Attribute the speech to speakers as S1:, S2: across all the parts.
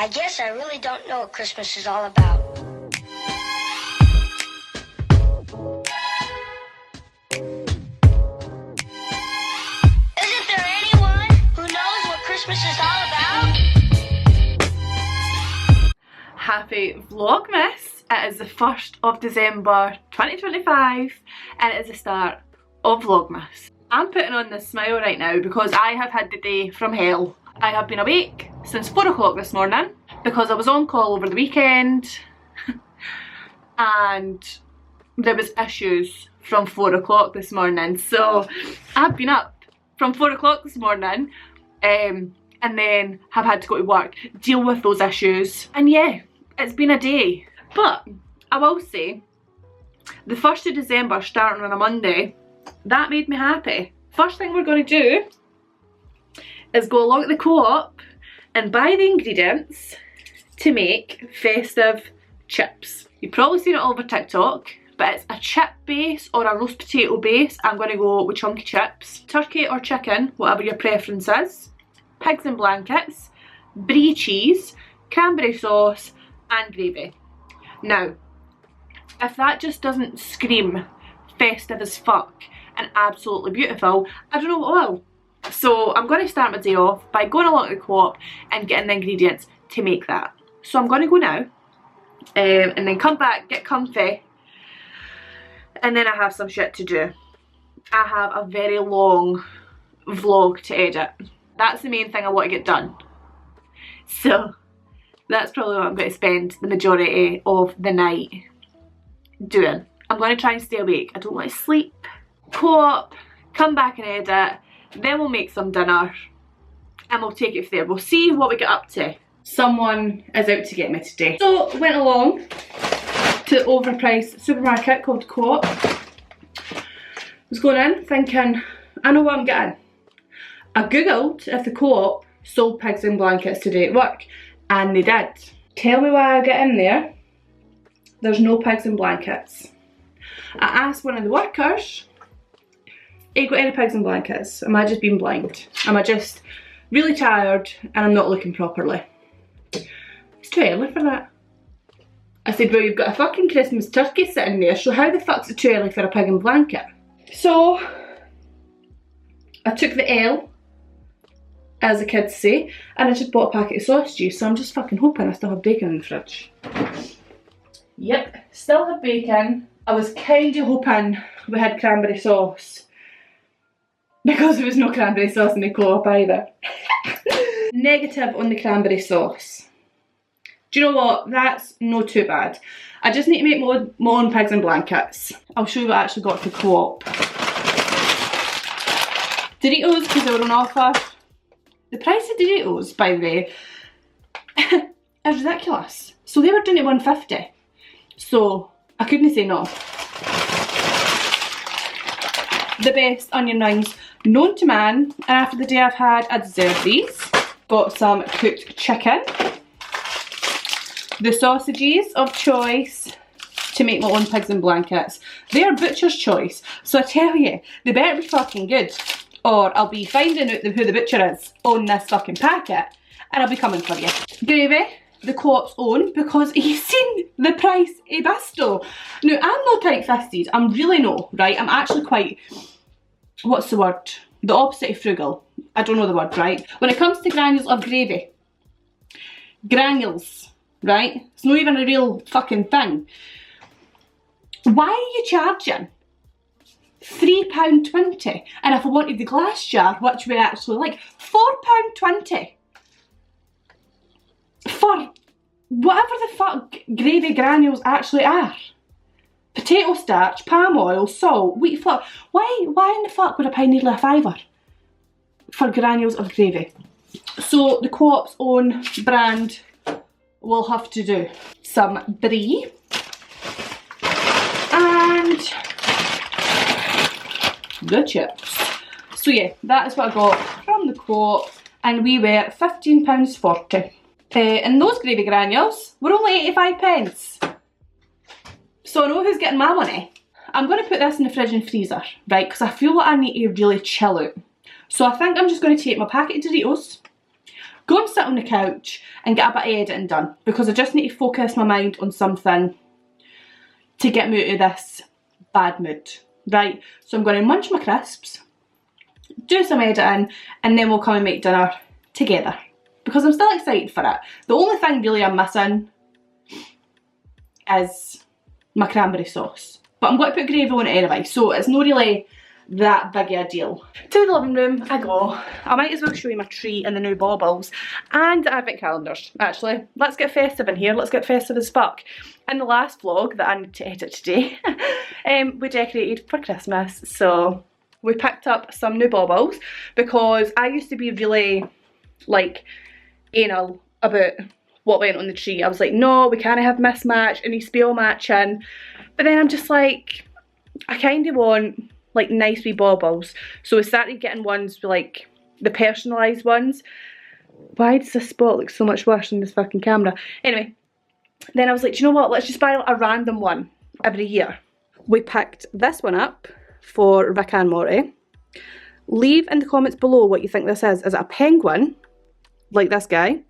S1: I guess I really don't know what Christmas is all about. Isn't there anyone who knows what Christmas is all about?
S2: Happy Vlogmas! It is the 1st of December 2025 and it is the start of Vlogmas. I'm putting on this smile right now because I have had the day from hell. I have been awake since 4 o'clock this morning because I was on call over the weekend and there was issues from 4 o'clock this morning. So I've been up from 4 o'clock this morning and then have had to go to work, deal with those issues, and yeah, it's been a day. But I will say, the 1st of December starting on a Monday, that made me happy. First thing we're going to do is go along to the co-op and buy the ingredients to make festive chips. You've probably seen it all over TikTok, but it's a chip base or a roast potato base. I'm going to go with chunky chips. Turkey or chicken, whatever your preference is. Pigs in blankets, brie cheese, cranberry sauce and gravy. Now, if that just doesn't scream festive as fuck and absolutely beautiful, I don't know what will. So I'm going to start my day off by going along to the co-op and getting the ingredients to make that. So I'm going to go now and then come back, get comfy, and then I have some shit to do. I have a very long vlog to edit. That's the main thing I want to get done. So that's probably what I'm going to spend the majority of the night doing. I'm going to try and stay awake. I don't want to sleep. Co-op, come back and edit, then we'll make some dinner and we'll take it from there. We'll see what we get up to. Someone is out to get me today. So went along to the overpriced supermarket called Co-op. Was going in thinking, I know what I'm getting. I googled if the Co-op sold pigs in blankets today at work, and they did. Tell me why I get in there, there's no pigs in blankets. I asked one of the workers, "Have you got any pigs in blankets? Am I just being blind? Am I just really tired and I'm not looking properly?" It's too early for that. I said, "Well, you've got a fucking Christmas turkey sitting there, so how the fuck's it too early for a pig in blanket?" So I took the L, as the kids say, and I just bought a packet of sausages, so I'm just fucking hoping I still have bacon in the fridge. Yep, still have bacon. I was kind of hoping we had cranberry sauce, because there was no cranberry sauce in the co-op either. Negative on the cranberry sauce. Do you know what? That's not too bad. I just need to make my own pigs in blankets. I'll show you what I actually got for co-op. Doritos, because they were on offer. The price of Doritos, by the way, is ridiculous. So they were doing it $1.50. So I couldn't say no. The best onion rings known to man, and after the day I've had, I deserve these. Got some cooked chicken. The sausages of choice to make my own pigs in blankets. They are butcher's choice, so I tell you, they better be fucking good, or I'll be finding out who the butcher is on this fucking packet, and I'll be coming for you. Gravy, the co-op's own, because you've seen the price of Bisto. Now, I'm not tight-fisted, I'm really not, right? I'm actually quite, what's the word? The opposite of frugal. I don't know the word, right? When it comes to granules of gravy, granules, right? It's not even a real fucking thing. Why are you charging £3.20? And if I wanted the glass jar, which we actually like, £4.20 for whatever the fuck gravy granules actually are. Potato starch, palm oil, salt, wheat flour. Why in the fuck would I pay nearly a £5 for granules of gravy? So the Co-op's own brand will have to do. Some brie and the chips. So yeah, that is what I got from the Co-op, and we were £15.40. And those gravy granules were only 85p. So I know who's getting my money. I'm going to put this in the fridge and freezer, right, because I feel like I need to really chill out. So I think I'm just going to take my packet of Doritos, go and sit on the couch and get a bit of editing done, because I just need to focus my mind on something to get me out of this bad mood, right? So I'm going to munch my crisps, do some editing, and then we'll come and make dinner together, because I'm still excited for it. The only thing really I'm missing is my cranberry sauce, but I'm going to put gravy on it anyway, so it's not really that big a deal. To the living room I go. I might as well show you my tree and the new baubles and the advent calendars. Actually, let's get festive in here. Let's get festive as fuck. In the last vlog that I need to edit today, we decorated for Christmas, so we picked up some new baubles, because I used to be really like anal about what went on the tree. I was like, no, we can't have mismatch, it needs to be all matching. But then I'm just like, I kind of want like nice wee baubles, so we started getting ones with like the personalised ones. Why does this spot look so much worse than this fucking camera? Anyway, then I was like, do you know what, let's just buy a random one every year. We picked this one up for Rick and Morty. Leave in the comments below what you think this is. Is it a penguin like this guy,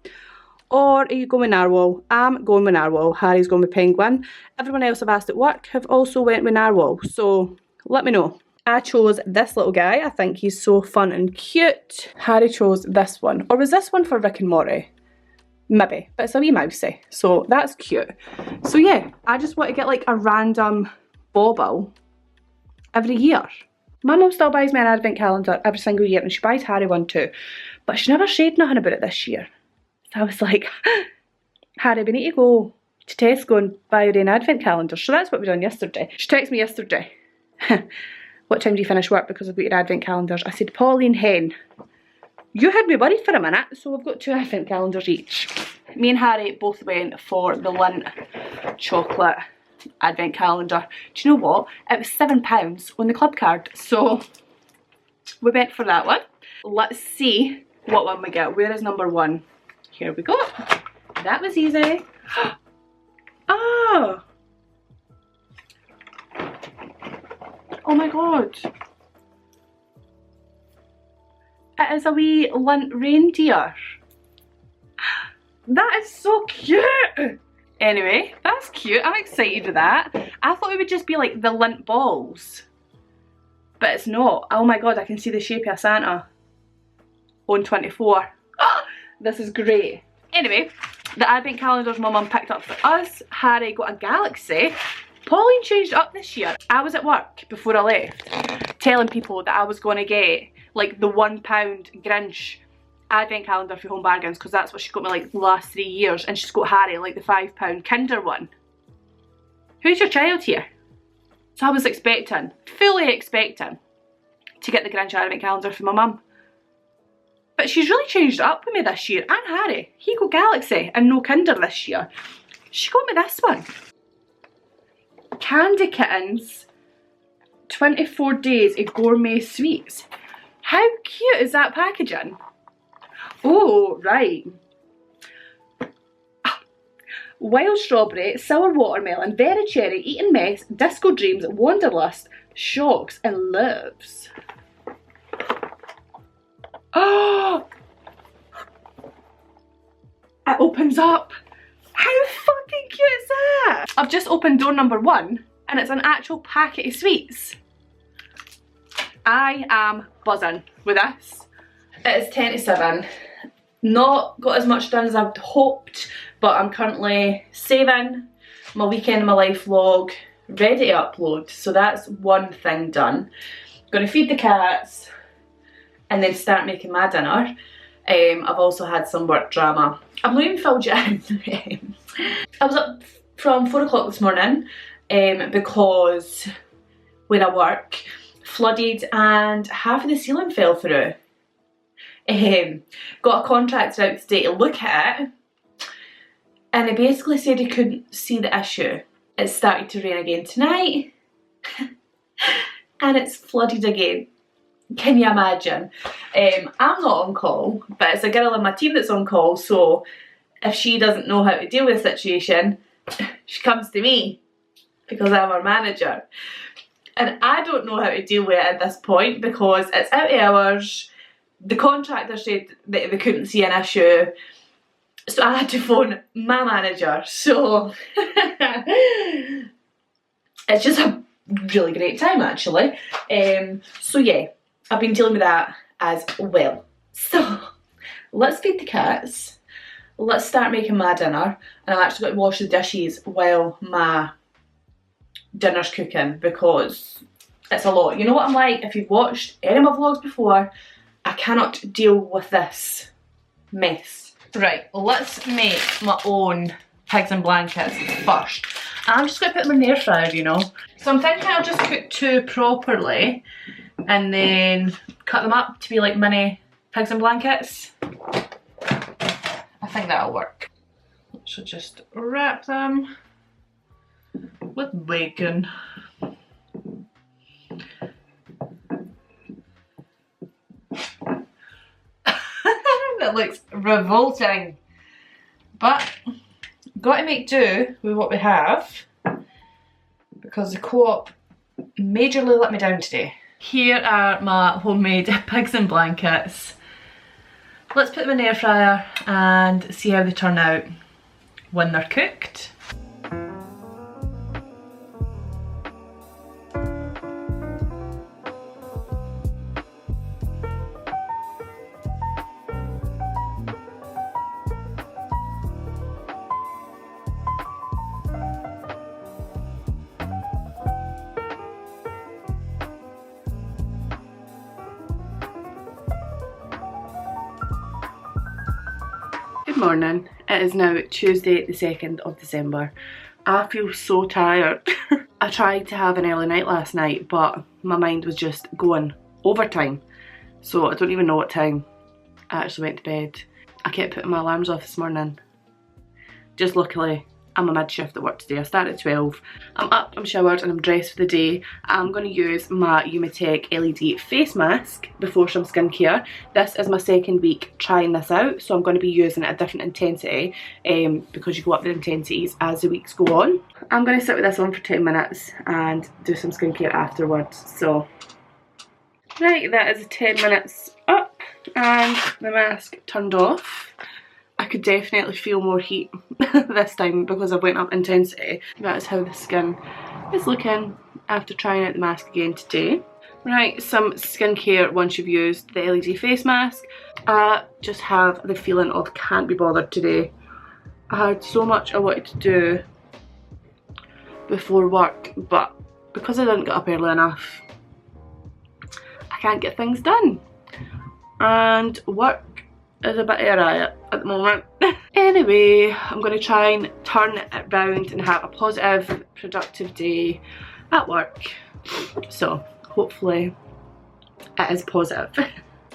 S2: or are you going with narwhal? I'm going with narwhal. Harry's going with penguin. Everyone else I've asked at work have also went with narwhal, so let me know. I chose this little guy. I think he's so fun and cute. Harry chose this one. Or was this one for Rick and Morty? Maybe. But it's a wee mousey, so that's cute. So yeah, I just want to get like a random bauble every year. My mum still buys me an advent calendar every single year, and she buys Harry one too. But she never said nothing about it this year. So I was like, Harry, we need to go to Tesco and buy your own advent calendar. So that's what we done yesterday. She texted me yesterday. What time do you finish work, because I've got your advent calendars? I said, Pauline Hen, you had me worried for a minute, so we've got 2 advent calendars each. Me and Harry both went for the Lindt chocolate advent calendar. Do you know what? It was £7 on the club card, so we went for that one. Let's see what one we get. Where is number 1? Here we go. That was easy. Oh! Oh my god. It is a wee Lindt reindeer. That is so cute. Anyway, that's cute. I'm excited with that. I thought it would just be like the Lindt balls, but it's not. Oh my god, I can see the shape of Santa on 24. This is great. Anyway, the advent calendars my mum picked up for us. Harry got a galaxy. Pauline changed up this year. I was at work before I left telling people that I was going to get like the £1 Grinch advent calendar for Home Bargains, because that's what she got me like the last 3 years, and she's got Harry like the £5 Kinder one. Who's your child here? So I was expecting, fully expecting, to get the Grinch advent calendar for my mum. But she's really changed it up with me this year. And Harry, he got Galaxy and no Kinder this year. She got me this one. Candy Kittens 24 days of gourmet sweets. How cute is that packaging? Oh, right. Wild strawberry, sour watermelon, berry cherry, eaten mess, disco dreams, wanderlust, shocks and loves. Oh! It opens up. How fucking cute is that? I've just opened door number 1 and it's an actual packet of sweets. I am buzzing with this. It is 10 to 7. Not got as much done as I'd hoped, but I'm currently saving my weekend in my life vlog ready to upload. So that's one thing done. Gonna feed the cats and then start making my dinner. I've also had some work drama. I've not even filled you in. I was up from 4 o'clock this morning because where I work flooded and half of the ceiling fell through. Got a contractor out today to look at it, and he basically said he couldn't see the issue. It started to rain again tonight and it's flooded again. Can you imagine? I'm not on call, but it's a girl in my team that's on call, so if she doesn't know how to deal with the situation, she comes to me because I'm her manager. And I don't know how to deal with it at this point because it's out of hours, the contractor said that they couldn't see an issue, so I had to phone my manager. So it's just a really great time actually. So yeah, I've been dealing with that as well. So let's feed the cats, let's start making my dinner, and I'm actually going to wash the dishes while my dinner's cooking because it's a lot. You know what I'm like, if you've watched any of my vlogs before, I cannot deal with this mess. Right, let's make my own pigs and blankets first. I'm just going to put them in the air fryer, you know. So I'm thinking I'll just cook 2 properly and then cut them up to be like mini pigs and blankets. I think that'll work. So just wrap them with bacon. That looks revolting, but got to make do with what we have because the co-op majorly let me down today. Here are my homemade pigs and blankets. Let's put them in the air fryer and see how they turn out when they're cooked. Good morning, it is now Tuesday the 2nd of December. I feel so tired. I tried to have an early night last night but my mind was just going overtime. So I don't even know what time I actually went to bed. I kept putting my alarms off this morning. Just luckily I'm a mid-shift at work today. I start at 12. I'm up, I'm showered and I'm dressed for the day. I'm going to use my Umitec LED face mask before some skincare. This is my 2nd week trying this out, so I'm going to be using it at a different intensity because you go up the intensities as the weeks go on. I'm going to sit with this on for 10 minutes and do some skincare afterwards. So, right, that is 10 minutes up and the mask turned off. I could definitely feel more heat this time because I've went up intensity. That is how the skin is looking after trying out the mask again today. Right, some skincare once you've used the LED face mask. I just have the feeling of can't be bothered today. I had so much I wanted to do before work, but because I didn't get up early enough, I can't get things done. And work is a bit of a riot at the moment. Anyway, I'm going to try and turn it round and have a positive, productive day at work. So hopefully it is positive.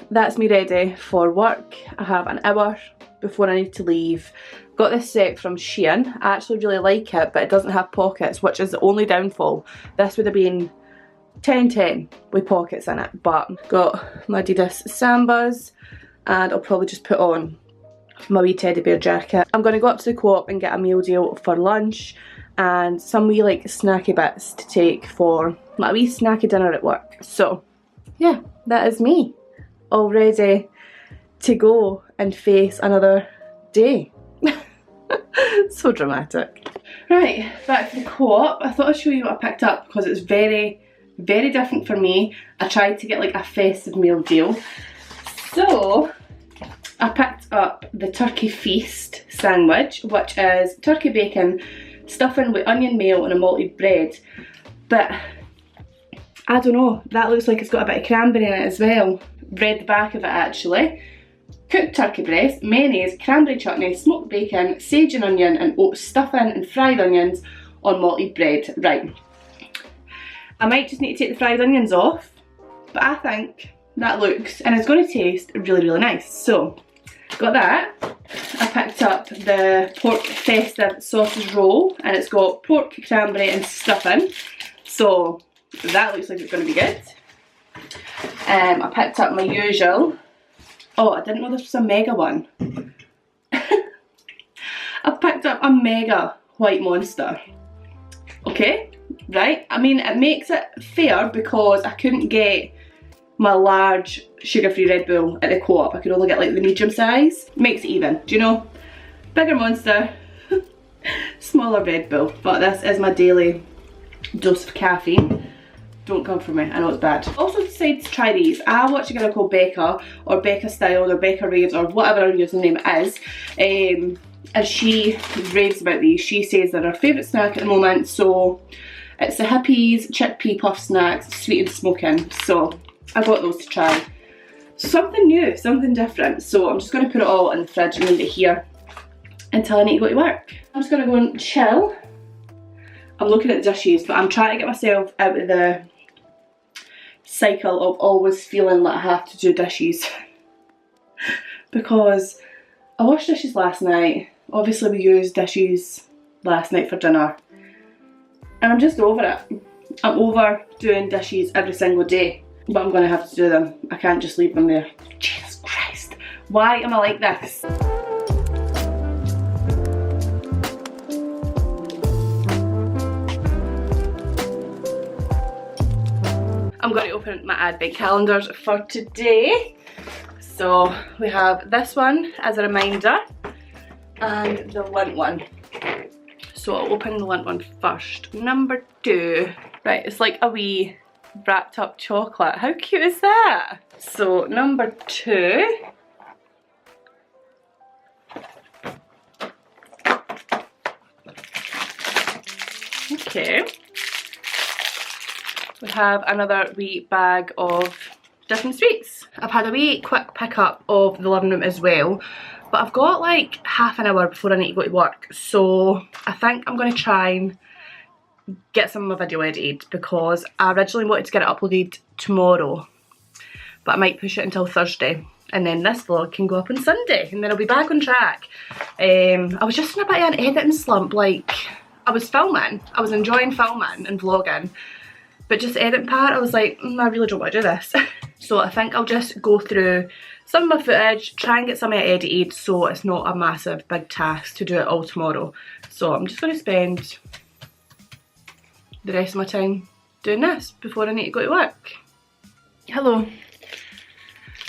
S2: That's me ready for work. I have an hour before I need to leave. Got this set from Shein. I actually really like it, but it doesn't have pockets, which is the only downfall. This would have been 10/10 with pockets in it, but got my Adidas Sambas. And I'll probably just put on my wee teddy bear jacket. I'm going to go up to the co-op and get a meal deal for lunch and some wee like snacky bits to take for my wee snacky dinner at work. So yeah, that is me, all ready to go and face another day. So dramatic. Right, back to the co-op. I thought I'd show you what I picked up because it's very, very different for me. I tried to get like a festive meal deal. So I picked up the turkey feast sandwich, which is turkey bacon, stuffing with onion mayo and a malted bread. But I don't know, that looks like it's got a bit of cranberry in it as well. Read the back of it actually. Cooked turkey breast, mayonnaise, cranberry chutney, smoked bacon, sage and onion and oat stuffing and fried onions on malted bread. Right, I might just need to take the fried onions off, but I think that looks, and it's going to taste really, really nice. So, got that. I picked up the pork festive sausage roll, and it's got pork, cranberry and stuffing. So, that looks like it's going to be good. I picked up my usual. Oh, I didn't know this was a mega one. I picked up a mega white monster. Okay, right. I mean, it makes it fair because I couldn't get my large sugar-free Red Bull at the Co-op. I could only get like the medium size. Makes it even, do you know? Bigger Monster, smaller Red Bull. But this is my daily dose of caffeine. Don't come for me, I know it's bad. Also decided to try these. I watch a girl called Becca, or Becca Style, or Becca Raves, or whatever her username is. And she raves about these. She says they're her favourite snack at the moment. So it's the Hippies chickpea puff snacks, sweet and smoking. So I got those to try. Something new, something different. So I'm just going to put it all in the fridge and leave it here until I need to go to work. I'm just going to go and chill. I'm looking at the dishes, but I'm trying to get myself out of the cycle of always feeling like I have to do dishes. Because I washed dishes last night. Obviously we used dishes last night for dinner. And I'm just over it. I'm over doing dishes every single day. But I'm going to have to do them. I can't just leave them there. Jesus Christ. Why am I like this? I'm going to open my advent calendars for today. So we have this one as a reminder and the Lint one. So I'll open the Lint one first. Number 2. Right, it's like a wee wrapped up chocolate. How cute is that? So number 2. Okay. We have another wee bag of different sweets. I've had a wee quick pickup of the living room as well, but I've got like half an hour before I need to go to work, so I think I'm going to try and get some of my video edited, because I originally wanted to get it uploaded tomorrow, but I might push it until Thursday, and then this vlog can go up on Sunday, and then I'll be back on track. I was just in a bit of an editing slump. Like, I was filming, I was enjoying filming and vlogging, but just the editing part, I was like, I really don't want to do this. So I think I'll just go through some of my footage, try and get some of it edited so it's not a massive big task to do it all tomorrow. So I'm just going to spend the rest of my time doing this before I need to go to work. Hello.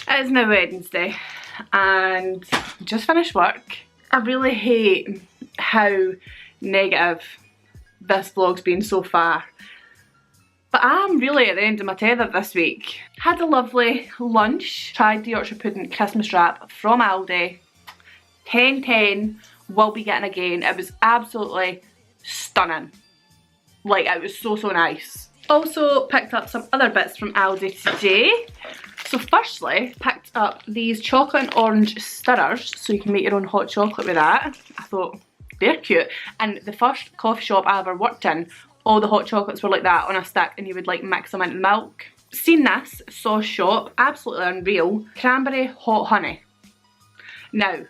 S2: It is now Wednesday and I just finished work. I really hate how negative this vlog's been so far. But I'm really at the end of my tether this week. Had a lovely lunch, tried the Yorkshire Pudding Christmas wrap from Aldi. 10/10, will be getting again. It was absolutely stunning. Like, it was so nice. Also picked up some other bits from Aldi today. So firstly, picked up these chocolate and orange stirrers, so you can make your own hot chocolate with that. I thought, they're cute. And the first coffee shop I ever worked in, all the hot chocolates were like that on a stick, and you would like mix them into milk. Seen this sauce shop, absolutely unreal. Cranberry hot honey. Now,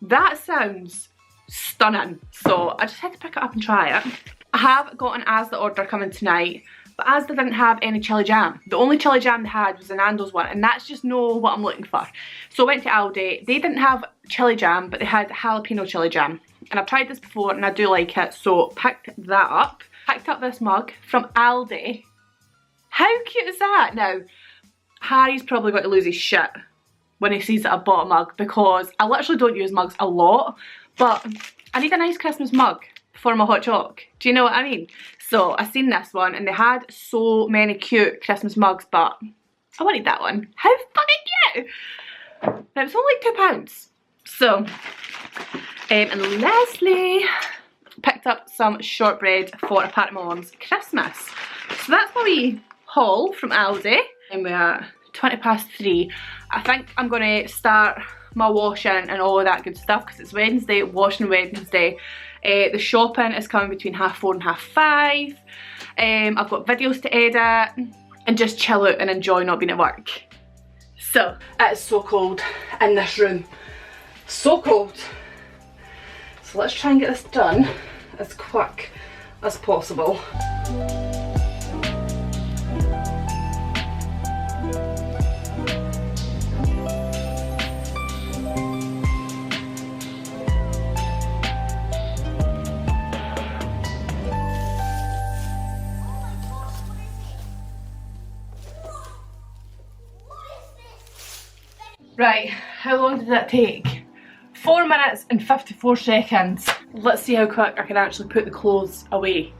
S2: that sounds stunning. So I just had to pick it up and try it. I have got an Asda order coming tonight, but Asda didn't have any chili jam. The only chili jam they had was a Nando's one, and that's just not what I'm looking for. So I went to Aldi. They didn't have chili jam, but they had jalapeno chili jam. And I've tried this before and I do like it, so picked that up. Picked up this mug from Aldi. How cute is that? Now, Harry's probably got to lose his shit when he sees that I bought a mug, because I literally don't use mugs a lot, but I need a nice Christmas mug for my hot choc. Do you know what I mean? So I seen this one and they had so many cute Christmas mugs, but I wanted that one. How fucking cute! And it was only £2. So, and lastly, picked up some shortbread for a part of my mum's Christmas. So that's my wee haul from Aldi. And we're at 3:20. I think I'm going to start my washing and all of that good stuff, because it's Wednesday, washing Wednesday. The shopping is coming between 4:30 and 5:30. I've got videos to edit and just chill out and enjoy not being at work. So, it is so cold in this room. So cold. So let's try and get this done as quick as possible. Right, how long did that take? 4 minutes and 54 seconds. Let's see how quick I can actually put the clothes away.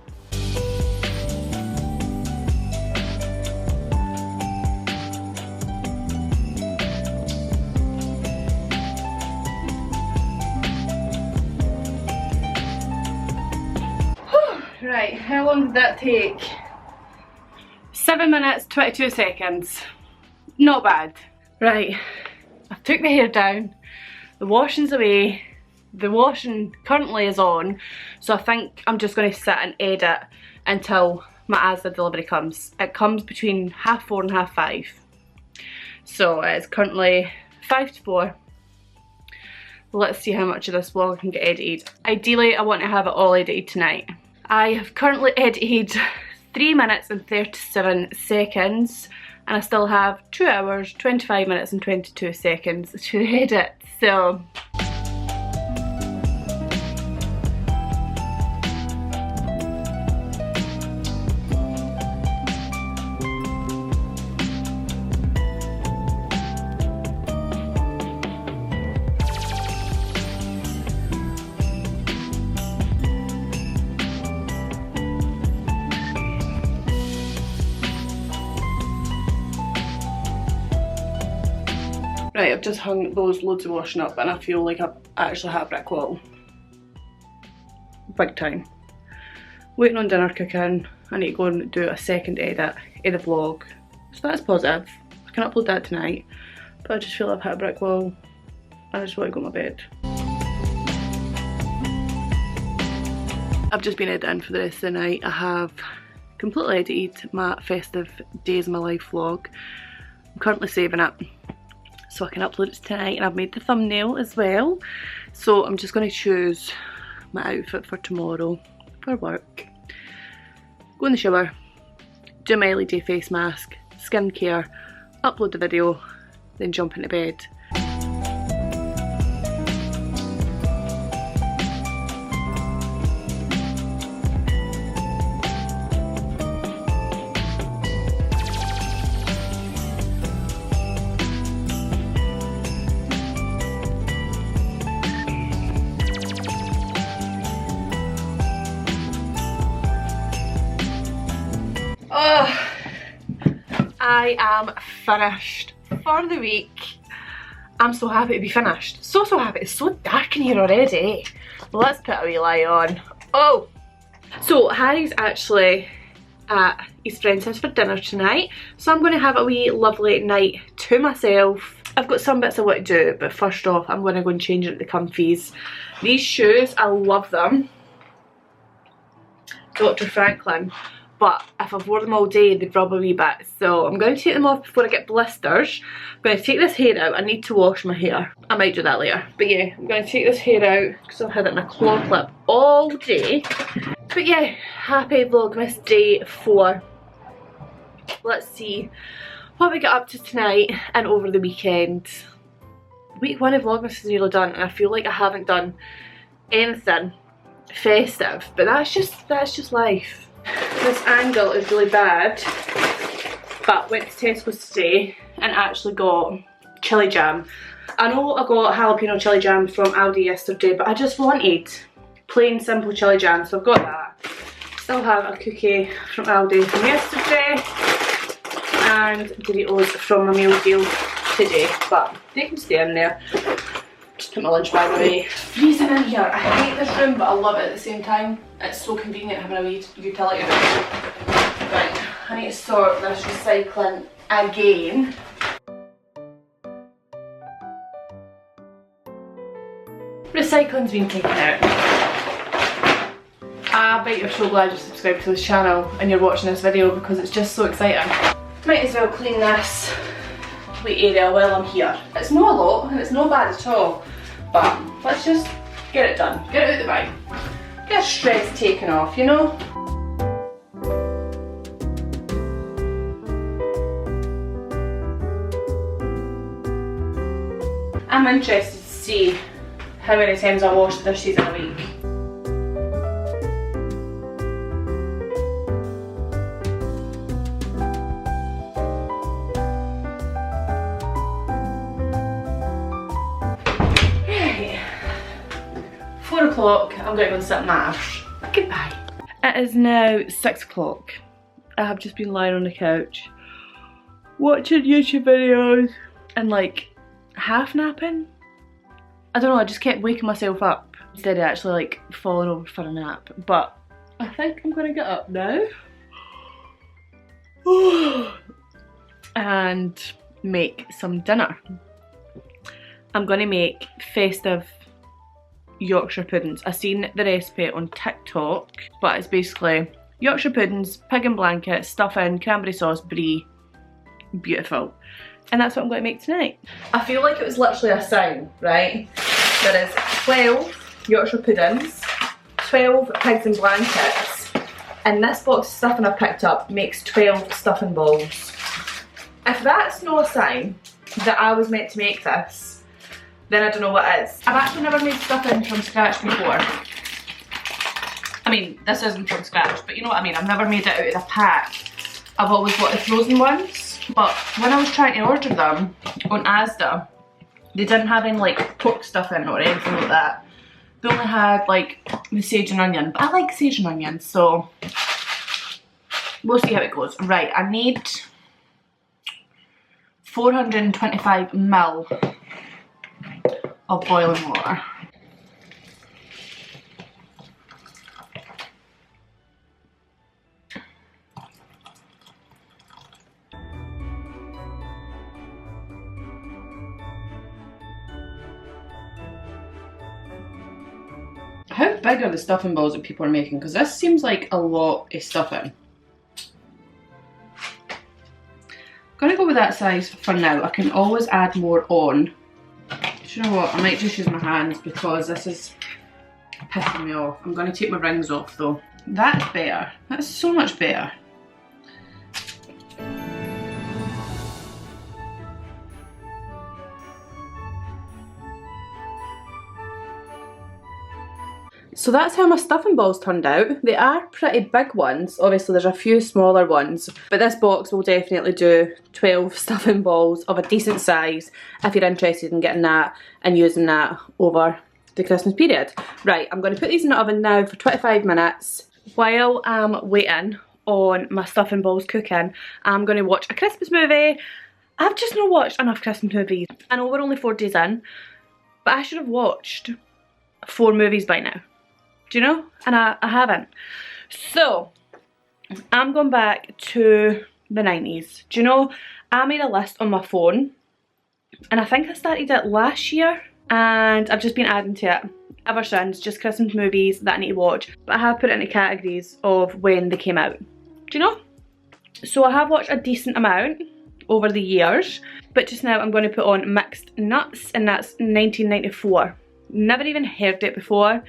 S2: Right, how long did that take? 7 minutes, 22 seconds. Not bad. Right, I've took my hair down, the washing's away, the washing currently is on, so I think I'm just going to sit and edit until my Asda delivery comes. It comes between 4:30 and 5:30. So it's currently 5 to 4. Let's see how much of this vlog I can get edited. Ideally, I want to have it all edited tonight. I have currently edited 3 minutes and 37 seconds and I still have 2 hours, 25 minutes and 22 seconds to edit, so... Right, I've just hung those loads of washing up and I feel like I've actually had a brick wall. Big time. Waiting on dinner cooking. I need to go and do a second edit of the vlog. So that's positive. I can upload that tonight. But I just feel I've hit a brick wall and I just want to go to my bed. I've just been editing for the rest of the night. I have completely edited my festive days of my life vlog. I'm currently saving it so I can upload it tonight, and I've made the thumbnail as well. So I'm just going to choose my outfit for tomorrow for work. Go in the shower, do my LED face mask, skincare, upload the video, then jump into bed. Oh, I am finished for the week. I'm so happy to be finished. So happy. It's so dark in here already. Let's put a wee light on. Oh! So Harry's actually at his friend's house for dinner tonight. So I'm going to have a wee lovely night to myself. I've got some bits I want to do, but first off I'm going to go and change into the comfies. These shoes, I love them. Dr. Franklin. But if I've worn them all day, they'd rub a wee bit. So I'm going to take them off before I get blisters. I'm going to take this hair out. I need to wash my hair. I might do that later. But yeah, I'm going to take this hair out because I've had it in a claw clip all day. But yeah, happy Vlogmas day 4. Let's see what we get up to tonight and over the weekend. Week 1 of Vlogmas is nearly done and I feel like I haven't done anything festive. But that's just life. This angle is really bad, but went to Tesco's today and actually got chili jam. I know I got jalapeno chili jam from Aldi yesterday, but I just wanted plain simple chili jam, so I've got that. Still have a cookie from Aldi from yesterday and Doritos from my meal deal today, but they can stay in there. Just put my lunch bag away. Freezing in here. I hate this room, but I love it at the same time. It's so convenient having a wee utility room. Right, I need to sort this recycling again. Recycling's been taken out. I bet you're so glad you subscribed to this channel and you're watching this video because it's just so exciting. Might as well clean this wee area while I'm here. It's not a lot and it's not bad at all, but let's just get it done, get it out the way, get stress taken off, you know. I'm interested to see how many times I wash the dishes in a week. I'm going to go sit mash. Goodbye. It is now 6 o'clock. I have just been lying on the couch watching YouTube videos and like half napping. I don't know, I just kept waking myself up instead of actually like falling over for a nap. But I think I'm gonna get up now and make some dinner. I'm gonna make festive Yorkshire puddings. I seen the recipe on TikTok, but it's basically Yorkshire puddings, pig in blanket, stuffing, cranberry sauce, brie. Beautiful. And that's what I'm going to make tonight. I feel like it was literally a sign, right? There is 12 Yorkshire puddings, 12 pigs in blankets, and this box of stuffing I've picked up makes 12 stuffing balls. If that's no sign that I was meant to make this, then I don't know what is. I've actually never made stuffing from scratch before. I mean, this isn't from scratch, but you know what I mean. I've never made it out of a pack. I've always bought the frozen ones, but when I was trying to order them on Asda, they didn't have any like pork stuffing or anything like that. They only had like the sage and onion, but I like sage and onion, so we'll see how it goes. Right, I need 425 ml of boiling water. How big are the stuffing balls that people are making? Because this seems like a lot of stuffing. I'm gonna go with that size for now. I can always add more on. Do you know what? I might just use my hands because this is pissing me off. I'm gonna take my rings off though. That's better. That's so much better. So that's how my stuffing balls turned out. They are pretty big ones. Obviously there's a few smaller ones, but this box will definitely do 12 stuffing balls of a decent size if you're interested in getting that and using that over the Christmas period. Right, I'm going to put these in the oven now for 25 minutes. While I'm waiting on my stuffing balls cooking, I'm going to watch a Christmas movie. I've just not watched enough Christmas movies. I know we're only 4 days in, but I should have watched 4 movies by now. Do you know? And I haven't. So, I'm going back to the 90s. Do you know, I made a list on my phone, and I think I started it last year, and I've just been adding to it ever since, just Christmas movies that I need to watch. But I have put it into categories of when they came out. Do you know? So I have watched a decent amount over the years, but just now I'm going to put on Mixed Nuts, and that's 1994. Never even heard it before,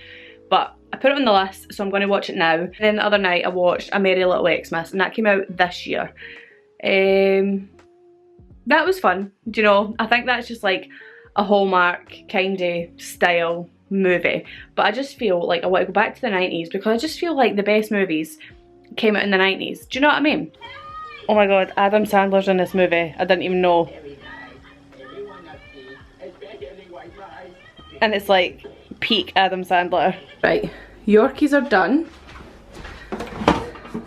S2: but I put it on the list, so I'm going to watch it now. And then the other night I watched A Merry Little Xmas, and that came out this year. That was fun, do you know? I think that's just like a Hallmark kind of style movie. But I just feel like I want to go back to the 90s because I just feel like the best movies came out in the 90s. Do you know what I mean? Oh my god, Adam Sandler's in this movie. I didn't even know. And it's like peak Adam Sandler. Right, Yorkies are done.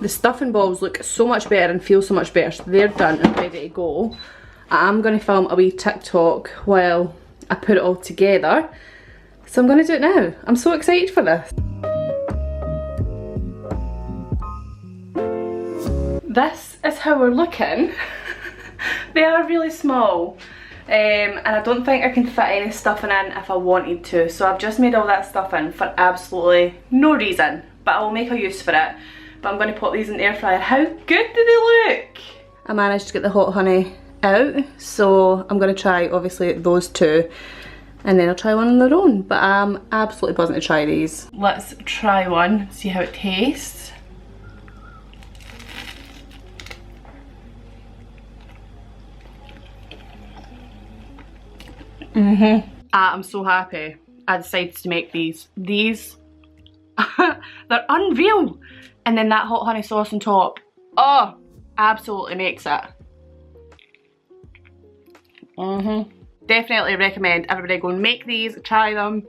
S2: The stuffing balls look so much better and feel so much better, so they're done and ready to go. I'm going to film a wee TikTok while I put it all together. So I'm going to do it now. I'm so excited for this. This is how we're looking. They are really small. And I don't think I can fit any stuffing in if I wanted to, so I've just made all that stuff in for absolutely no reason, but I will make a use for it. But I'm going to put these in the air fryer. How good do they look? I managed to get the hot honey out, so I'm going to try obviously those 2 and then I'll try one on their own, but I'm absolutely buzzing to try these. Let's try one, see how it tastes. I'm so happy I decided to make these. These, they're unreal. And then that hot honey sauce on top, oh, absolutely makes it. Definitely recommend everybody go and make these, try them.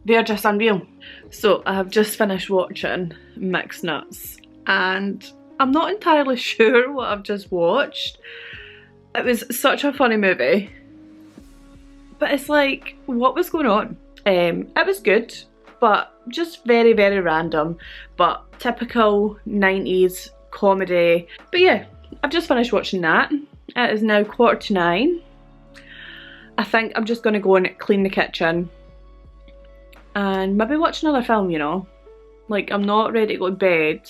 S2: They're just unreal. So I have just finished watching Mixed Nuts and I'm not entirely sure what I've just watched. It was such a funny movie, but it's like, what was going on? It was good, but just very, very random, but typical 90s comedy. But yeah, I've just finished watching that. It is now 9:15. I think I'm just going to go and clean the kitchen and maybe watch another film, you know. Like, I'm not ready to go to bed,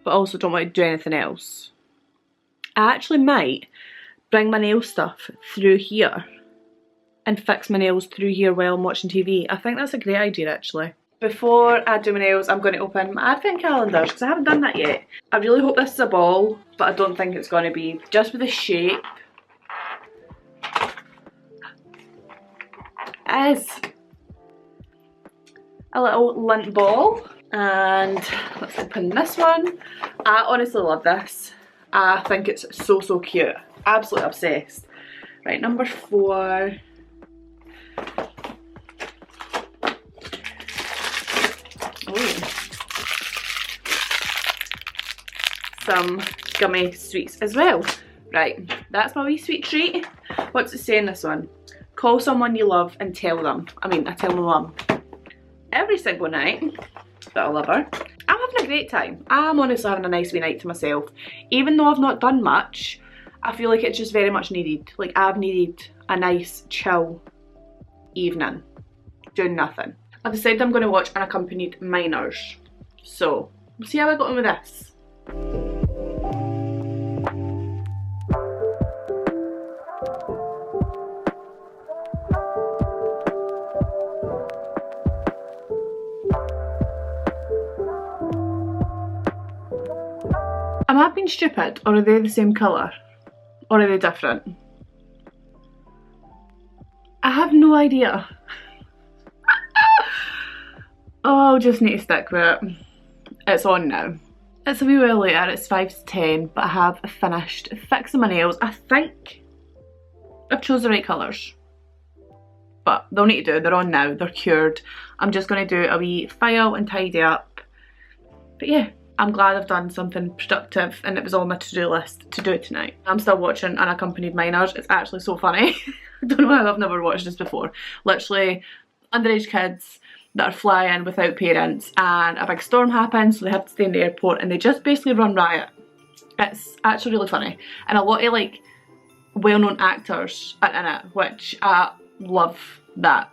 S2: but also don't want to do anything else. I actually might bring my nail stuff through here and fix my nails through here while I'm watching TV. I think that's a great idea, actually. Before I do my nails, I'm going to open my advent calendars because I haven't done that yet. I really hope this is a ball, but I don't think it's going to be. Just with the shape. It is a little lint ball. And let's open this one. I honestly love this. I think it's so, so cute. Absolutely obsessed. Right, number 4. Ooh. Some gummy sweets as well. Right, that's my wee sweet treat. What's it say in this one? Call someone you love and tell them. I tell my mum every single night that I love her. I'm having a great time. I'm honestly having a nice wee night to myself. Even though I've not done much, I feel like it's just very much needed. Like, I've needed a nice chill evening, doing nothing. I've decided I'm going to watch Unaccompanied Minors. So, we'll see how I got on with this. Am I being stupid, or are they the same colour? Or are they different? I have no idea. Oh, I'll just need to stick with it. It's on now. It's a wee while later, it's 5 to 10, but I have finished fixing my nails. I think I've chose the right colours. But they'll need to do, they're on now, they're cured. I'm just going to do a wee file and tidy up. But yeah, I'm glad I've done something productive and it was on my to-do list to do tonight. I'm still watching Unaccompanied Minors. It's actually so funny. I don't know how I've never watched this before. Literally, underage kids that are flying without parents and a big storm happens, so they have to stay in the airport and they just basically run riot. It's actually really funny. And a lot of like well-known actors are in it, which I love that.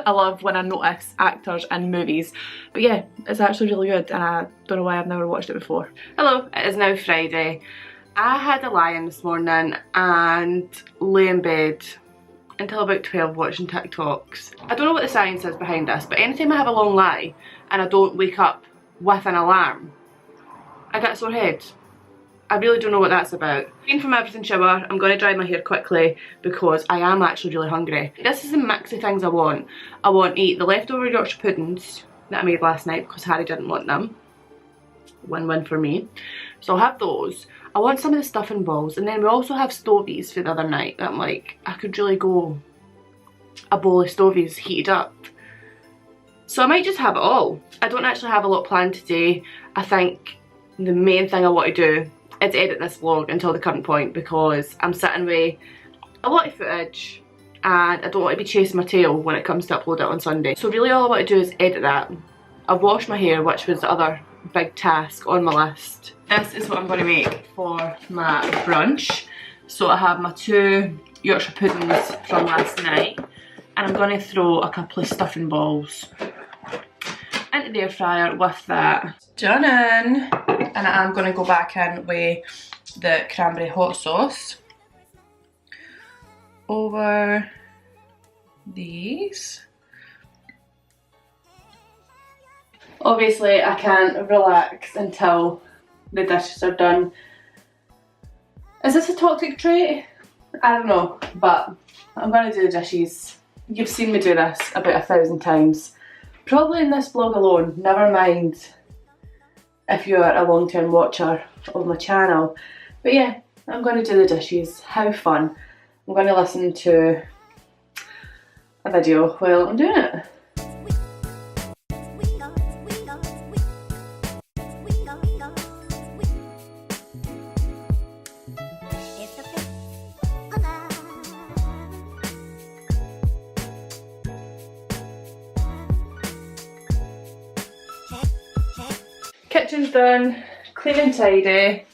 S2: I love when I notice actors in movies. But yeah, it's actually really good and I don't know why I've never watched it before. Hello, it is now Friday. I had a lie-in this morning and lay in bed until about 12 watching TikToks. I don't know what the science is behind this, but anytime I have a long lie and I don't wake up with an alarm, I get a sore head. I really don't know what that's about. Clean from everything, shower. I'm going to dry my hair quickly because I am actually really hungry. This is the mix of things I want. I want to eat the leftover Yorkshire puddings that I made last night because Harry didn't want them. Win-win for me. So I'll have those. I want some of the stuffing balls, and then we also have stovies for the other night that I'm like, I could really go a bowl of stovies heated up. So I might just have it all. I don't actually have a lot planned today. I think the main thing I want to do is edit this vlog until the current point because I'm sitting with a lot of footage and I don't want to be chasing my tail when it comes to upload it on Sunday. So really all I want to do is edit that. I've washed my hair, which was the other big task on my list. This is what I'm going to make for my brunch. So I have my 2 Yorkshire puddings from last night and I'm going to throw a couple of stuffing balls into the air fryer with that. Done in. And I'm going to go back in with the cranberry hot sauce over these. Obviously I can't relax until the dishes are done. Is this a toxic trait? I don't know, but I'm going to do the dishes. You've seen me do this about 1,000 times. Probably in this vlog alone, never mind if you're a long-term watcher of my channel. But yeah, I'm going to do the dishes. How fun. I'm going to listen to a video while I'm doing it. kitchen's done, clean and tidy.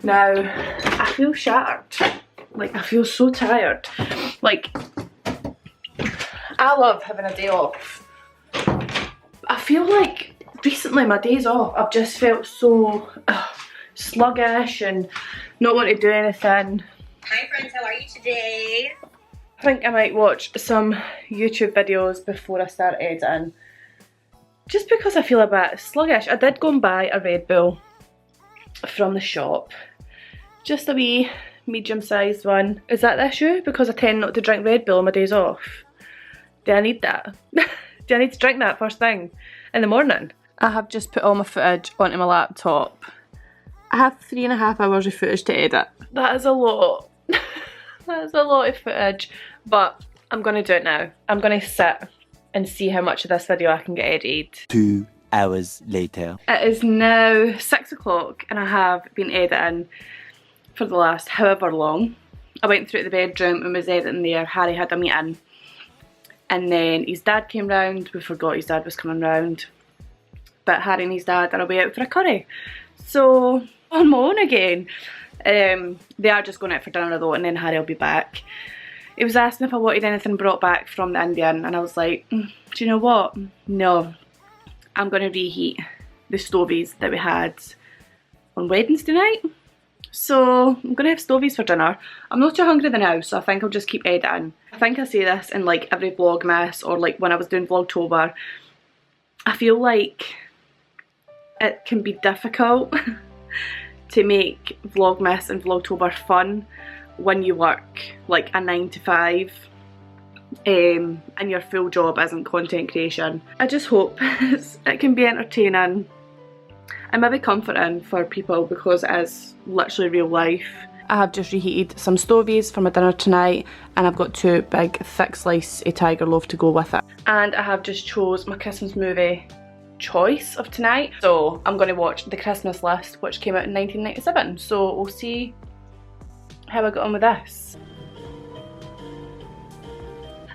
S2: Now, I feel shattered. Like, I feel so tired. Like, I love having a day off. I feel like recently my days off, I've just felt so sluggish and not want to do anything.
S3: Hi friends, how are you today?
S2: I think I might watch some YouTube videos before I start editing. Just because I feel a bit sluggish. I did go and buy a Red Bull from the shop. Just a wee medium sized one. Is that the issue? Because I tend not to drink Red Bull on my days off. Do I need that? Do I need to drink that first thing in the morning? I have just put all my footage onto my laptop. I have 3.5 hours of footage to edit. That is a lot. That is a lot of footage, but I'm going to do it now. I'm going to sit and see how much of this video I can get edited.
S4: 2 hours later.
S2: It is now 6 o'clock and I have been editing for the last however long. I went through to the bedroom and was editing there. Harry had a meeting. And then his dad came round. We forgot his dad was coming round. But Harry and his dad are away out for a curry. So, on my own again. They are just going out for dinner though, and then Harry will be back. He was asking if I wanted anything brought back from the Indian, and I was like, do you know what? No. I'm going to reheat the stovies that we had on Wednesday night. So I'm going to have stovies for dinner. I'm not too hungry now, so I think I'll just keep editing. I think I say this in like every Vlogmas or like when I was doing Vlogtober. I feel like it can be difficult to make Vlogmas and Vlogtober fun when you work like a 9 to 5 and your full job isn't content creation. I just hope it can be entertaining and maybe comforting for people because it is literally real life. I have just reheated some stovies for my dinner tonight and I've got 2 big thick slices of tiger loaf to go with it. And I have just chose my Christmas movie choice of tonight. So I'm going to watch The Christmas List, which came out in 1997. So we'll see how I got on with this.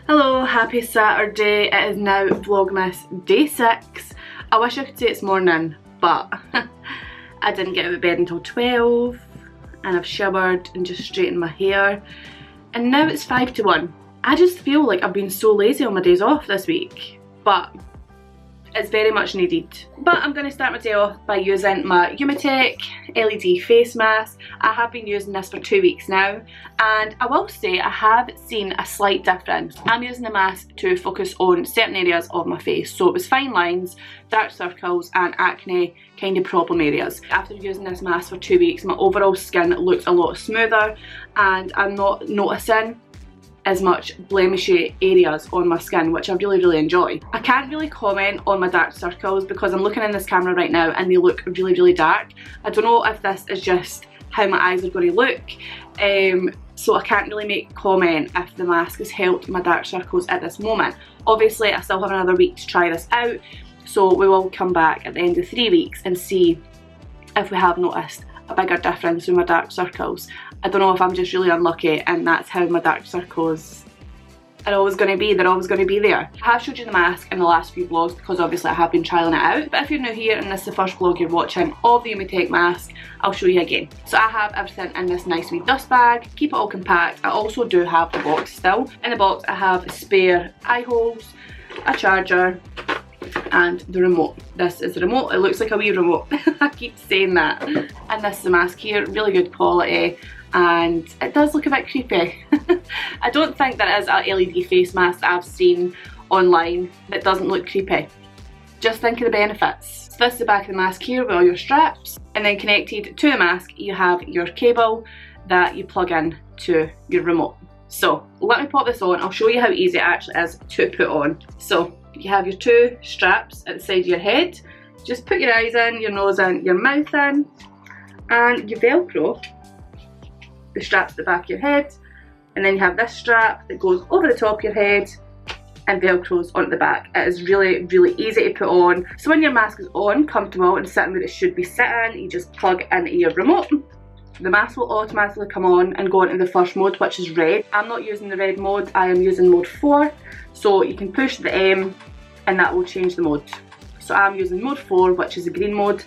S2: Hello, happy Saturday. It is now Vlogmas day 6. I wish I could say it's morning, but I didn't get out of bed until 12 and I've showered and just straightened my hair and now it's 5 to 1. I just feel like I've been so lazy on my days off this week, but it's very much needed. But I'm going to start my day off by using my Umitec LED face mask. I have been using this for 2 weeks now and I will say I have seen a slight difference. I'm using the mask to focus on certain areas of my face. So it was fine lines, dark circles and acne kind of problem areas. After using this mask for 2 weeks, my overall skin looks a lot smoother and I'm not noticing as much blemishy areas on my skin, which I really enjoy. I can't really comment on my dark circles because I'm looking in this camera right now and they look really dark. I don't know if this is just how my eyes are going to look, so I can't really make a comment if the mask has helped my dark circles at this moment. Obviously I still have another week to try this out, so we will come back at the end of 3 weeks and see if we have noticed a bigger difference in my dark circles. I don't know if I'm just really unlucky and that's how my dark circles are always going to be. They're always going to be there. I have showed you the mask in the last few vlogs because obviously I have been trialling it out, but if you're new here and this is the first vlog you're watching of the Umitec mask, I'll show you again. So I have everything in this nice wee dust bag, keep it all compact. I also do have the box still. In the box I have spare eye holes, a charger and the remote. This is the remote. It looks like a wee remote. I keep saying that. And this is the mask here, really good quality and it does look a bit creepy. I don't think there is a LED face mask that I've seen online that doesn't look creepy. Just think of the benefits. So this is the back of the mask here with all your straps, and then connected to the mask you have your cable that you plug in to your remote. So let me pop this on. I'll show you how easy it actually is to put on. So you have your 2 straps at the side of your head. Just put your eyes in, your nose in, your mouth in, and you velcro the straps at the back of your head, and then you have this strap that goes over the top of your head and velcros onto the back. It is really easy to put on. So when your mask is on, comfortable and sitting where it should be sitting, you just plug into your remote. The mask will automatically come on and go into the first mode, which is red. I'm not using the red mode, I am using mode 4. So you can push the M and that will change the mode. So I'm using mode 4, which is the green mode,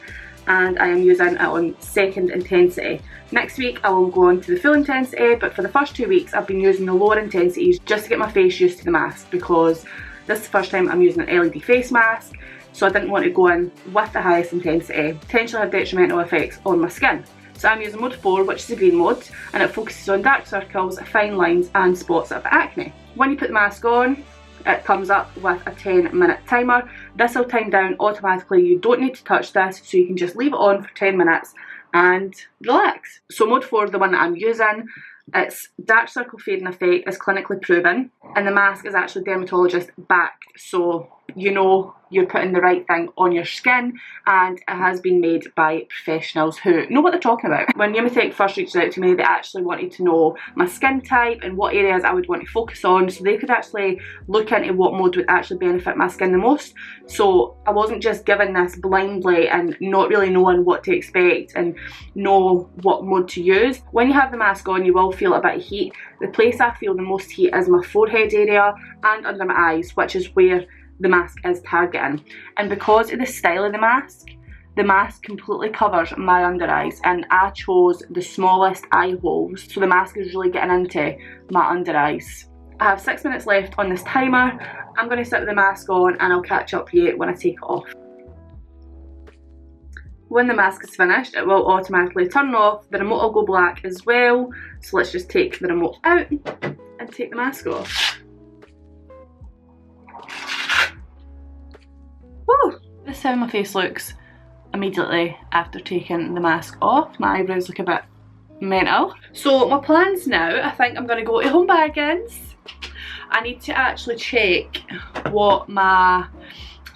S2: and I am using it on second intensity. Next week I will go on to the full intensity, but for the first 2 weeks I've been using the lower intensities just to get my face used to the mask, because this is the first time I'm using an LED face mask, so I didn't want to go in with the highest intensity, potentially have detrimental effects on my skin. So I'm using mode 4, which is the green mode, and it focuses on dark circles, fine lines and spots of acne. When you put the mask on, it comes up with a 10-minute timer. This will time down automatically. You don't need to touch this, so you can just leave it on for 10 minutes and relax. So mode 4, the one that I'm using, its dark circle fading effect is clinically proven, and the mask is actually dermatologist backed, so you know you're putting the right thing on your skin, and it has been made by professionals who know what they're talking about. When Umitec first reached out to me, they actually wanted to know my skin type and what areas I would want to focus on, so they could actually look into what mode would actually benefit my skin the most. So I wasn't just given this blindly and not really knowing what to expect and know what mode to use. When you have the mask on, you will feel a bit of heat. The place I feel the most heat is my forehead area and under my eyes, which is where the mask is targeting. And because of the style of the mask completely covers my under eyes, and I chose the smallest eye holes, so the mask is really getting into my under eyes. I have 6 minutes left on this timer. I'm going to sit with the mask on and I'll catch up with you when I take it off. When the mask is finished, it will automatically turn off. The remote will go black as well, so let's just take the remote out and take the mask off. Woo! This is how my face looks immediately after taking the mask off. My eyebrows look a bit mental. So my plans now, I think I'm going to go to Home Bargains. I need to actually check what my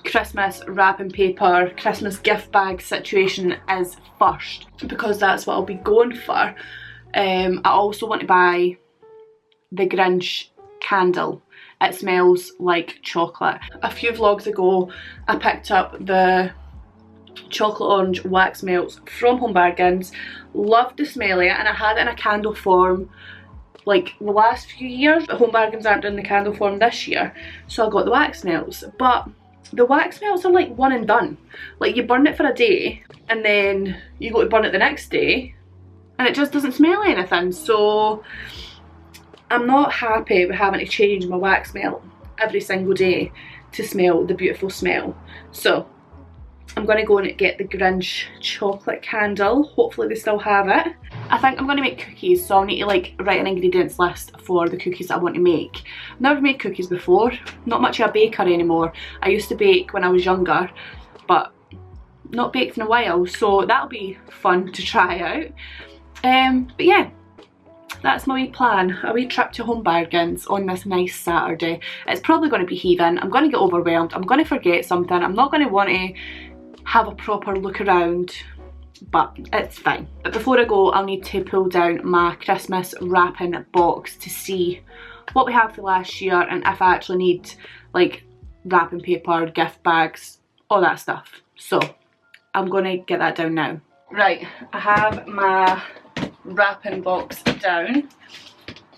S2: Christmas wrapping paper, Christmas gift bag situation is first, because that's what I'll be going for. I also want to buy the Grinch candle. It smells like chocolate. A few vlogs ago I picked up the chocolate orange wax melts from Home Bargains. Loved the smell of it, and I had it in a candle form like the last few years, but Home Bargains aren't doing the candle form this year, so I got the wax melts. But the wax melts are like one and done. Like you burn it for a day and then you go to burn it the next day and it just doesn't smell anything. So I'm not happy with having to change my wax melt every single day to smell the beautiful smell. So I'm going to go and get the Grinch chocolate candle. Hopefully they still have it. I think I'm going to make cookies, so I'll need to like write an ingredients list for the cookies that I want to make. I've never made cookies before. Not much of a baker anymore. I used to bake when I was younger, but not baked in a while, so that'll be fun to try out. But yeah, that's my wee plan. A wee trip to Home Bargains on this nice Saturday. It's probably going to be heaving. I'm going to get overwhelmed. I'm going to forget something. I'm not going to want to have a proper look around, but it's fine. But before I go, I'll need to pull down my Christmas wrapping box to see what we have for last year and if I actually need like wrapping paper, gift bags, all that stuff. So I'm going to get that down now. Right, I have my wrapping box down,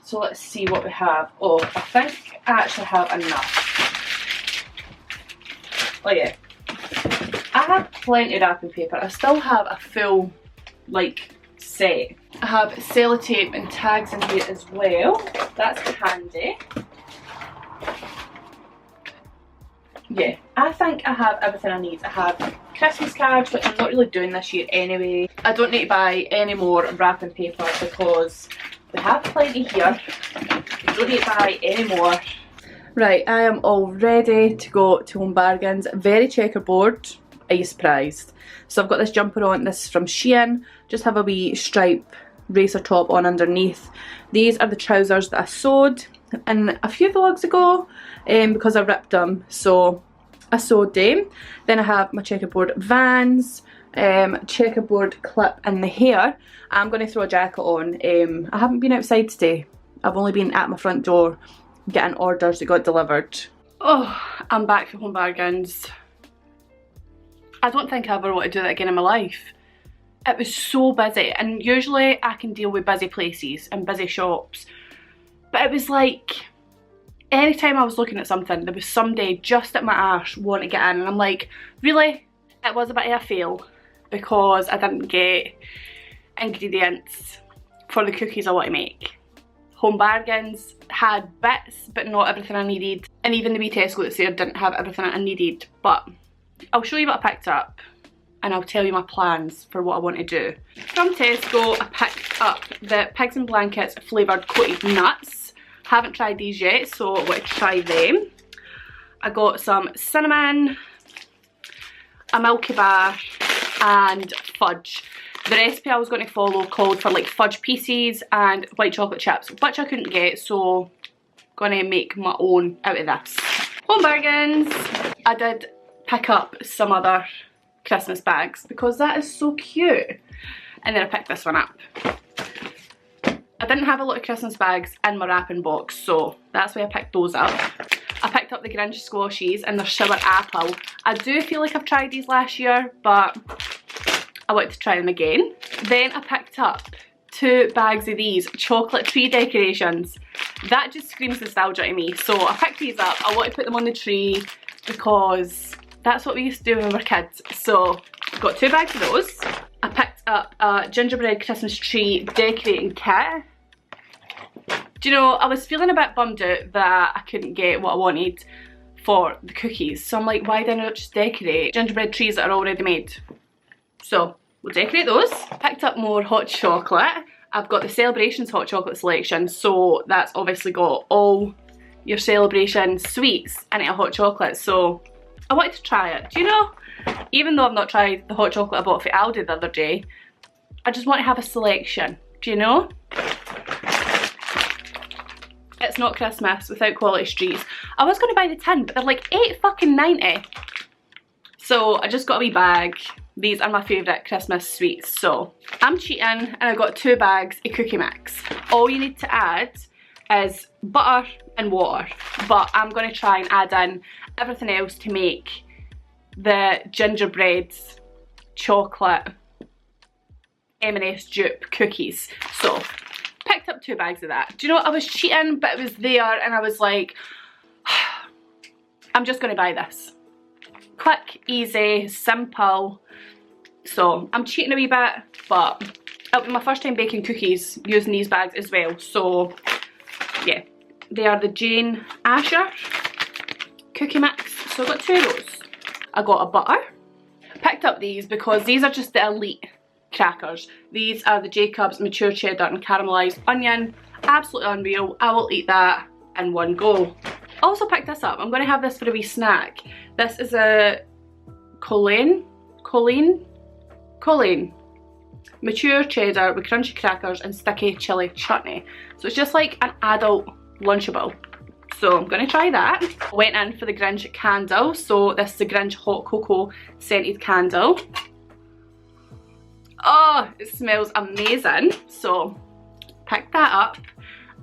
S2: so let's see what we have. Oh, I think I actually have enough. Oh yeah, I have plenty of wrapping paper. I still have a full like set. I have sellotape and tags in here as well. That's handy. Yeah, I think I have everything I need. I have Christmas cards, which I'm not really doing this year anyway. I don't need to buy any more wrapping paper because we have plenty here. I don't need to buy any more. Right, I am all ready to go to Home Bargains. Very checkerboard. Are you surprised? So I've got this jumper on. This is from Shein. Just have a wee stripe racer top on underneath. These are the trousers that I sewed in a few vlogs ago because I ripped them, so I sewed them. Then I have my checkerboard Vans, checkerboard clip in the hair. I'm going to throw a jacket on. I haven't been outside today. I've only been at my front door getting orders that got delivered. Oh, I'm back from Home Bargains. I don't think I ever want to do that again in my life. It was so busy, and usually I can deal with busy places and busy shops, but it was like anytime I was looking at something, there was somebody just at my arse wanting to get in, and I'm like, really? It was a bit of a fail because I didn't get ingredients for the cookies I want to make. Home Bargains had bits but not everything I needed, and even the wee Tesco that's there didn't have everything I needed, but I'll show you what I picked up and I'll tell you my plans for what I want to do. From Tesco I picked up the Pigs and Blankets flavoured coated nuts. Haven't tried these yet, so I want to try them. I got some cinnamon, a Milky Bar and fudge. The recipe I was going to follow called for like fudge pieces and white chocolate chips, which I couldn't get, so I'm going to make my own out of this. Home Bargains, I did pick up some other Christmas bags because that is so cute, and then I picked this one up. I didn't have a lot of Christmas bags in my wrapping box, so that's why I picked those up. I picked up the Grinch squashies and the sugar apple. I do feel like I've tried these last year, but I want to try them again. Then I picked up 2 bags of these chocolate tree decorations. That just screams nostalgia to me. So I picked these up. I want to put them on the tree because that's what we used to do when we were kids. So I've got 2 bags of those. I picked up a gingerbread Christmas tree decorating kit. Do you know, I was feeling a bit bummed out that I couldn't get what I wanted for the cookies. So I'm like, why didn't I just decorate gingerbread trees that are already made? So we'll decorate those. Picked up more hot chocolate. I've got the Celebrations hot chocolate selection, so that's obviously got all your celebration sweets in a hot chocolate, so I wanted to try it. Do you know, even though I've not tried the hot chocolate I bought for Aldi the other day, I just want to have a selection, do you know? It's not Christmas without quality streets. I was going to buy the tin, but they're like £8.90. So I just got a wee bag. These are my favourite Christmas sweets, so I'm cheating and I got 2 bags of cookie mix. All you need to add is butter and water, but I'm going to try and add in everything else to make the gingerbread chocolate M&S dupe cookies. So picked up 2 bags of that. Do you know what, I was cheating, but it was there and I was like, I'm just going to buy this. Quick, easy, simple. So I'm cheating a wee bit, but it'll be my first time baking cookies using these bags as well. So yeah, they are the Jane Asher cookie mix. So I got 2 of those. I got a butter. Picked up these because these are just the elite crackers. These are the Jacobs mature cheddar and caramelised onion. Absolutely unreal. I will eat that in one go. Also picked this up. I'm going to have this for a wee snack. This is a Colleen mature cheddar with crunchy crackers and sticky chilli chutney. So it's just like an adult Lunchable. So I'm going to try that. I went in for the Grinch candle. So this is the Grinch hot cocoa scented candle. Oh, it smells amazing. So picked that up.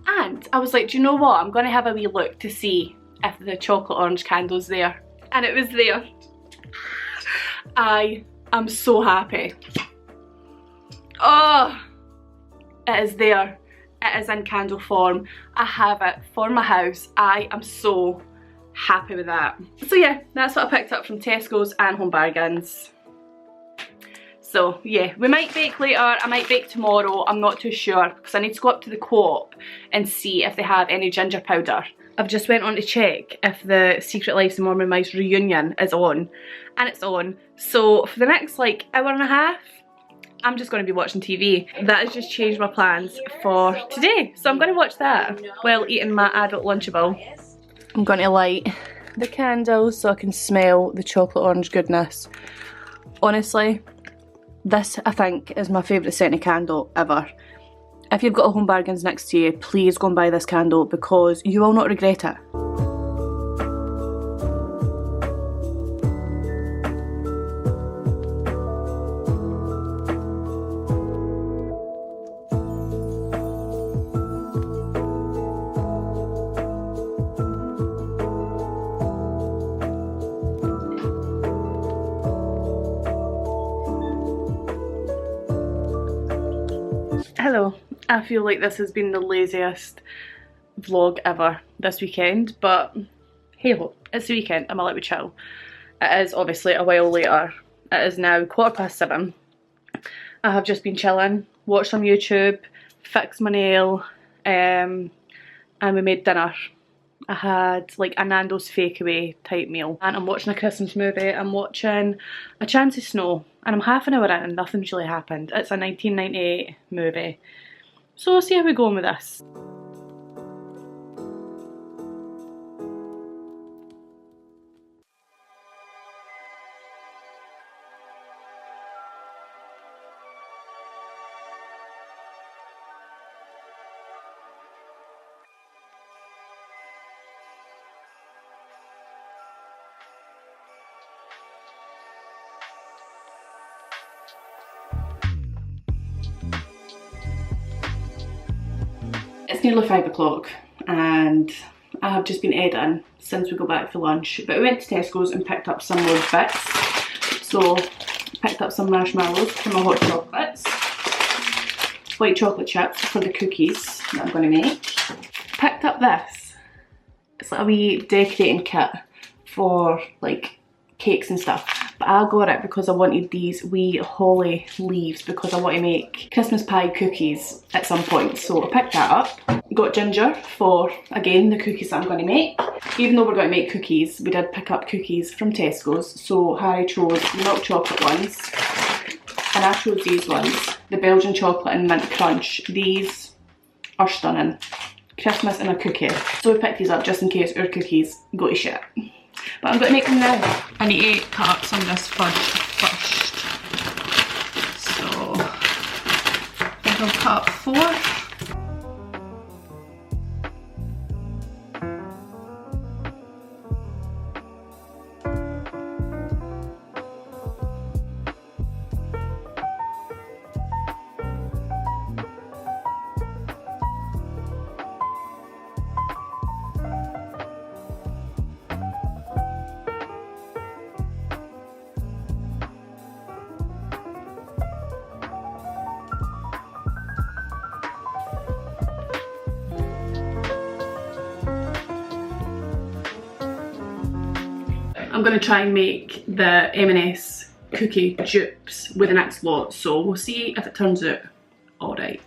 S2: And I was like, do you know what? I'm going to have a wee look to see if the chocolate orange candle's there. And it was there. I am so happy. Oh, it is there. It is in candle form. I have it for my house. I am so happy with that. So yeah, that's what I picked up from Tesco's and Home Bargains. So yeah, we might bake later, I might bake tomorrow, I'm not too sure because I need to go up to the Co-op and see if they have any ginger powder. I've just went on to check if the Secret Lives of Mormon Mice reunion is on, and it's on. So for the next like hour and a half, I'm just going to be watching TV. That has just changed my plans for today. So I'm going to watch that while eating my adult Lunchable. I'm going to light the candles so I can smell the chocolate orange goodness. Honestly, this, I think, is my favourite scented candle ever. If you've got a Home Bargains next to you, please go and buy this candle because you will not regret it. Hello. I feel like this has been the laziest vlog ever this weekend, but hey ho, it's the weekend, I'm allowed to chill. It is obviously a while later. It is now 7:15. I have just been chilling, watched some YouTube, fixed my nail, and we made dinner. I had like a Nando's fakeaway type meal, and I'm watching a Christmas movie. I'm watching A Chance of Snow, and I'm half an hour in and nothing's really happened. It's a 1998 movie, so we'll see how we go on with this. It's nearly 5 o'clock and I have just been editing since we got back for lunch, but we went to Tesco's and picked up some more bits. So picked up some marshmallows for my hot chocolates, white chocolate chips for the cookies that I'm going to make. Picked up this, it's like a wee decorating kit for like cakes and stuff, but I got it because I wanted these wee holly leaves because I want to make Christmas pie cookies at some point, so I picked that up. Got ginger for, again, the cookies that I'm going to make. Even though we're going to make cookies, we did pick up cookies from Tesco's, so Harry chose the milk chocolate ones and I chose these ones, the Belgian chocolate and mint crunch. These are stunning. Christmas in a cookie. So we picked these up just in case our cookies go to shit. But I'm going to make them now. I need to cut up some of this fudge first. So I think I'll cut up 4. I'm going to try and make the M&S cookie dupes with the next lot, so we'll see if it turns out alright.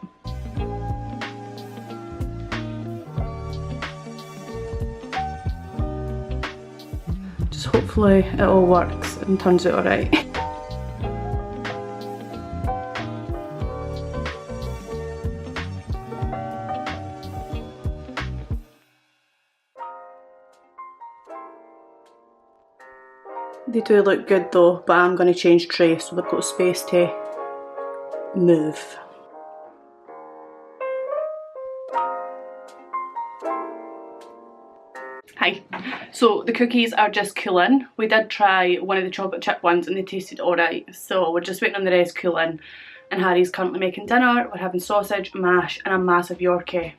S2: Just hopefully it all works and turns out alright. They do look good though, but I'm going to change tray so they've got space to move. Hi. So the cookies are just cooling. We did try one of the chocolate chip ones and they tasted alright, so we're just waiting on the rest cooling. And Harry's currently making dinner. We're having sausage, mash and a massive Yorkie.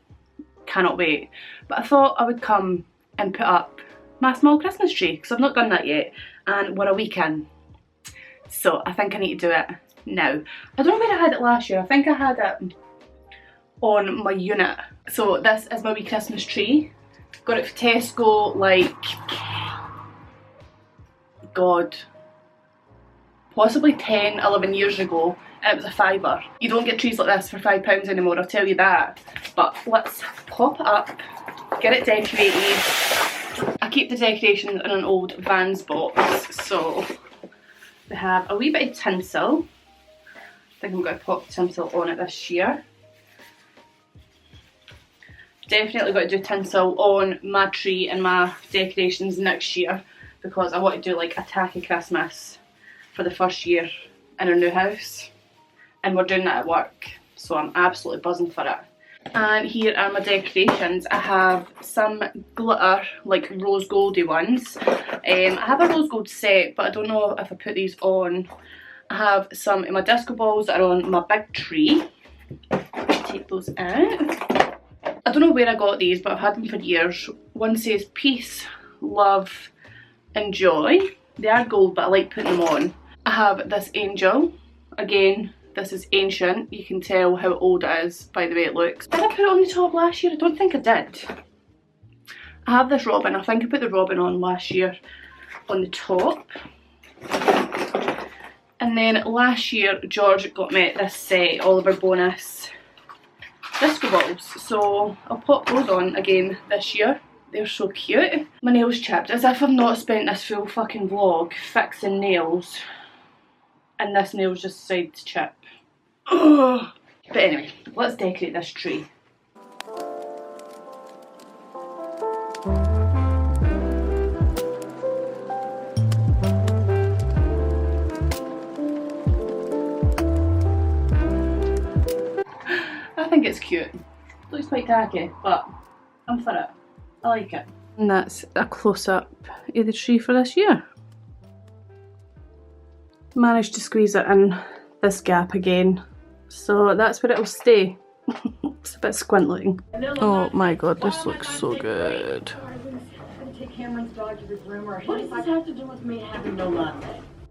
S2: Cannot wait. But I thought I would come and put up my small Christmas tree because I've not done that yet and we're a week in, so I think I need to do it now. I don't know where I had it last year. I think I had it on my unit. So this is my wee Christmas tree. Got it for Tesco like, God, possibly 10, 11 years ago, and it was a £5. You don't get trees like this for £5 anymore, I'll tell you that. But let's pop it up, get it decorated. I keep the decorations in an old Vans box, so we have a wee bit of tinsel. I think I'm going to pop tinsel on it this year. Definitely got to do tinsel on my tree and my decorations next year because I want to do like a tacky Christmas for the first year in our new house, and we're doing that at work, so I'm absolutely buzzing for it. And here are my decorations. I have some glitter, like rose goldy ones. I have a rose gold set, but I don't know if I put these on. I have some of my disco balls that are on my big tree. Take those out. I don't know where I got these, but I've had them for years. One says peace, love and joy. They are gold, but I like putting them on. I have this angel, again This is ancient. You can tell how old it is by the way it looks. Did I put it on the top last year? I don't think I did. I have this robin. I think I put the robin on last year on the top. And then last year George got me this set, Oliver Bonus disco balls. So I'll pop those on again this year. They're so cute. My nails chipped, as if I've not spent this full fucking vlog fixing nails and this nail's just decided to chip. Ugh. But anyway, let's decorate this tree. I think it's cute. Looks quite tacky, but I'm for it. I like it. And that's a close-up of the tree for this year. Managed to squeeze it in this gap again, so that's where it'll stay. It's a bit squint-looking. Oh my god, this looks so good.
S5: Take Cameron's dog to the groomer. What does this have to do with me having no love?